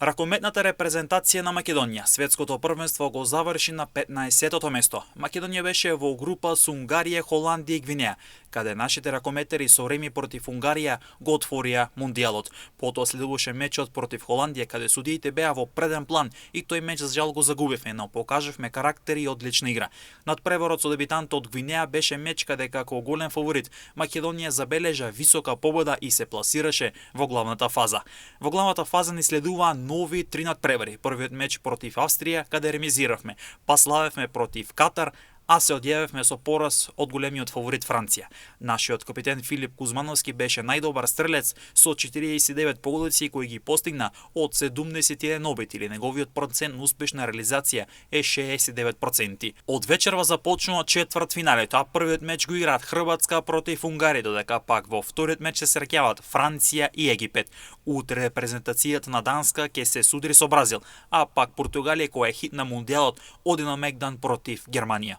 Ракометната репрезентација на Македонија светското првенство го заврши на 15-тото место. Македонија беше во група со Унгарија, Холандија и Гвинеја, каде нашите ракометари со реми против Унгарија го отворија мундијалот. Потоа следуваше мечот против Холандија, каде судиите беа во преден план и тој меч за жал го загубивме, но покажавме карактер и одлична игра. Надпреварот со дебитантот од Гвинеја беше меч каде како голем фаворит Македонија забележа висока победа и се пласираше во главната фаза. Во главната фаза ни следува нови 3 надпревари. Првиот меч против Австрија, каде ремизиравме, па славевме против Катар, а се одјавевме со пораз од големиот фаворит Франција. Нашиот капитен Филип Кузмановски беше најдобар стрелец со 49 погодици кои ги постигна од 71 обид, или неговиот процент на успешна реализација е 69%. Од вечерва започнува четвртфиналето, а првиот меч го играат Хрватска против Унгарија, додека пак во вториот меч се среќаваат Франција и Египет. Утре репрезентацијата на Данска ќе се судри со Бразил, а пак Португалија, која е хит на мундијалот, оди на мегдан против Германија.